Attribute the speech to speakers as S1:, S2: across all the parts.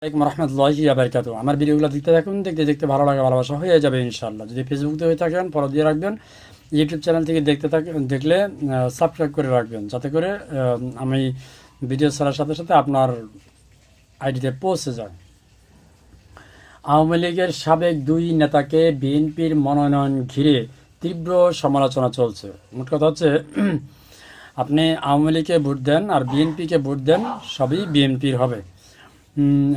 S1: আসসালামু রহমতুল্লাহি ওয়া বারাকাতুহু। আমার ভিডিওগুলো দেখতে থাকুন, দেখতে দেখতে ভালো লাগা ভালোবাসা হয়ে যাবে ইনশাআল্লাহ। যদি ফেসবুক হয়ে থাকেন ফলো দিয়ে রাখবেন, ইউটিউব চ্যানেল থেকে দেখলে সাবস্ক্রাইব করে রাখবেন, যাতে করে আমি ভিডিও ছাড়ার সাথে সাথে আপনার আইডিতে পৌঁছে যায়। আওয়ামী লীগের সাবেক দুই নেতাকে বিএনপির মনোনয়ন ঘিরে তীব্র সমালোচনা চলছে। মোট কথা হচ্ছে আপনি আওয়ামী লীগকে ভোট দেন আর বিএনপিকে ভোট দেন, সবই বিএনপির হবে,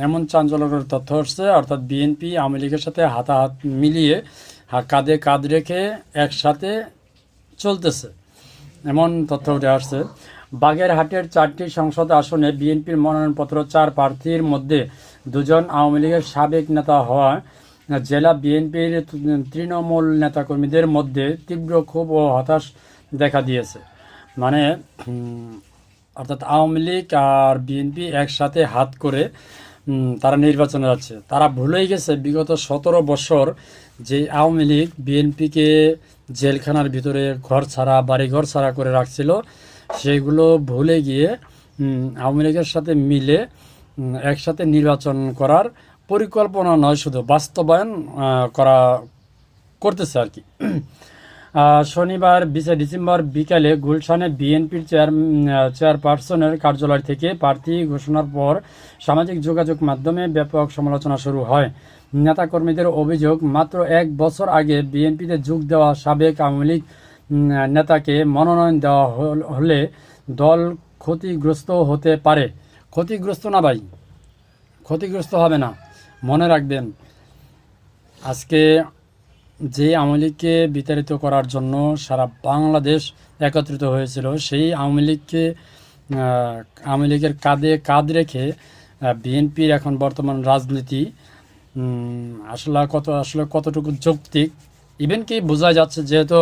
S1: এমন চাঞ্চল্যকর তথ্য আসছে। অর্থাৎ বিএনপি আওয়ামী লীগের সাথে হাতাহাত মিলিয়ে কাঁধে কাঁধ রেখে একসাথে চলতেছে, এমন তথ্য উঠে আসছে। বাগেরহাটের 4টি সংসদ আসনে বিএনপির মনোনয়নপত্র 4 প্রার্থীর মধ্যে 2জন আওয়ামী লীগের সাবেক নেতা হওয়ায় জেলা বিএনপির তৃণমূল নেতাকর্মীদের মধ্যে তীব্র ক্ষোভ ও হতাশ দেখা দিয়েছে। মানে অর্থাৎ আওয়ামী লীগ আর বিএনপি একসাথে হাত করে তারা নির্বাচনে যাচ্ছে। তারা ভুলেই গেছে বিগত 17 বছর যে আওয়ামী লীগ বিএনপিকে জেলখানার ভিতরে ঘর ছাড়া বাড়িঘর ছাড়া করে রাখছিল, সেগুলো ভুলে গিয়ে আওয়ামী লীগের সাথে মিলে একসাথে নির্বাচন করার পরিকল্পনা নয়, শুধু বাস্তবায়ন করতেছে আর কি। শনিবার 20 ডিসেম্বর বিকালে গুলশানে বিএনপির চেয়ারপারসনের কার্যালয় থেকে প্রার্থী ঘোষণার পর সামাজিক যোগাযোগ মাধ্যমে ব্যাপক সমালোচনা শুরু হয়। নেতাকর্মীদের অভিযোগ, মাত্র 1 বছর আগে বিএনপিতে যোগ দেওয়া সাবেক আওয়ামী লীগ নেতাকে মনোনয়ন দেওয়া হলে দল ক্ষতিগ্রস্ত হতে পারে। ক্ষতিগ্রস্ত না ভাই, ক্ষতিগ্রস্ত হবে না, মনে রাখবেন। আজকে যে আওয়ামী লীগকে বিতাড়িত করার জন্য সারা বাংলাদেশ একত্রিত হয়েছিল, সেই আওয়ামী লীগের কাঁধে কাঁধ রেখে বিএনপির এখন বর্তমান রাজনীতি আসলে কতটুকু যৌক্তিক ইভেন কি বোঝা যাচ্ছে, যেহেতু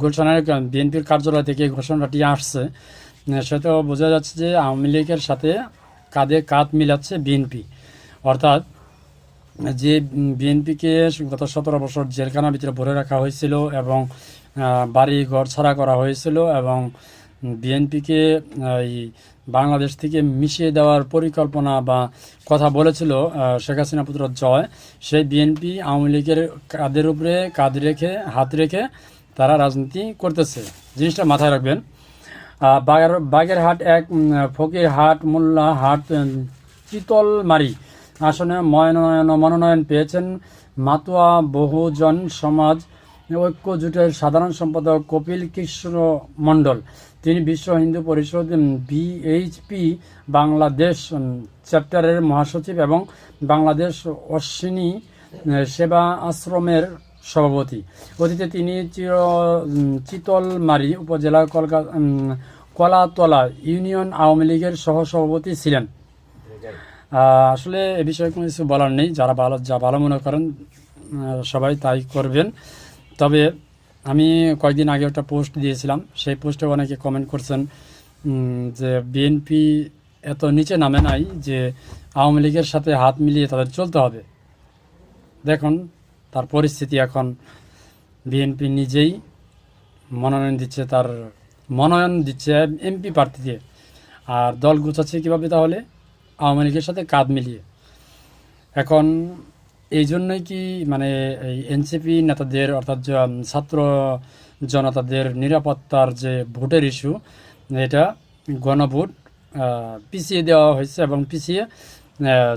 S1: গুলশানের বিএনপির কার্যালয় থেকে ঘোষণাটি আসছে, সেটা বোঝা যাচ্ছে যে আওয়ামী লীগের সাথে কাঁধে কাঁধ মিলাচ্ছে বিএনপি। অর্থাৎ যে বিএনপিকে গত 17 বছর জেলখানার ভিতরে ভরে রাখা হয়েছিল এবং বাড়ি ঘর ছাড়া করা হয়েছিল এবং বিএনপিকে এই বাংলাদেশ থেকে মিশিয়ে দেওয়ার পরিকল্পনা বা কথা বলেছিল শেখ হাসিনা পুত্র জয়, সেই বিএনপি আওয়ামী লীগের কাঁধের উপরে কাঁধ রেখে হাত রেখে তারা রাজনীতি করতেছে, জিনিসটা মাথায় রাখবেন। বাগেরহাট 1, ফকিরহাট, মোল্লাহাট, চিতলমারি আসনে মনোনয়ন পেয়েছেন মাতুয়া বহুজন সমাজ ঐক্য জোটের সাধারণ সম্পাদক কপিল কৃষ্ণ মণ্ডল। তিনি বিশ্ব হিন্দু পরিষদ বিএইচপি বাংলাদেশ চ্যাপ্টারের মহাসচিব এবং বাংলাদেশ অশ্বিনী সেবা আশ্রমের সভাপতি। অতীতে তিনি চিতলমারি উপজেলা কলাতলা ইউনিয়ন আওয়ামী লীগের সহসভাপতি ছিলেন। আসলে এ বিষয়ে কোনো কিছু বলার নেই, যা ভালো মনে করেন সবাই তাই করবেন। তবে আমি কয়েকদিন আগে একটা পোস্ট দিয়েছিলাম, সেই পোস্টে অনেকে কমেন্ট করছেন যে বিএনপি এত নিচে নামে নাই যে আওয়ামী লীগের সাথে হাত মিলিয়ে তাদের চলতে হবে। দেখুন তার পরিস্থিতি, এখন বিএনপি নিজেই মনোনয়ন দিচ্ছে এমপি প্রার্থী দিয়ে, আর দল গুছাচ্ছে কীভাবে? তাহলে আওয়ামী লীগের সাথে কাঁধ মিলিয়ে। এখন এই জন্যই কি মানে এই এনসিপি নেতাদের অর্থাৎ ছাত্র জনতাদের নিরাপত্তার যে ভোটের ইস্যু, এটা গণভোট পিছিয়ে দেওয়া হয়েছে এবং পিছিয়ে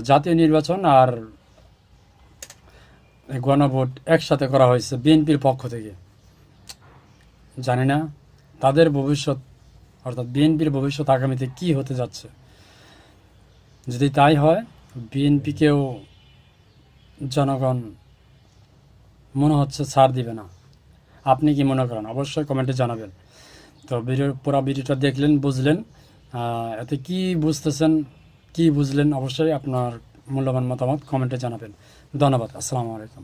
S1: জাতীয় নির্বাচন আর গণভোট একসাথে করা হয়েছে বিএনপির পক্ষ থেকে। জানি না তাদের ভবিষ্যৎ অর্থাৎ বিএনপির ভবিষ্যৎ আগামীতে কি হতে যাচ্ছে। যদি তাই হয়, বিএনপিকেও জনগণ মনে হচ্ছে ছাড় দিবে না। আপনি কি মনে করেন? অবশ্যই কমেন্টে জানাবেন। তো পুরো ভিডিওটা দেখলেন, বুঝলেন, এতে কি বুঝতেছেন, কি বুঝলেন, অবশ্যই আপনার মূল্যবান মতামত কমেন্টে জানাবেন। ধন্যবাদ। আসসালামু আলাইকুম।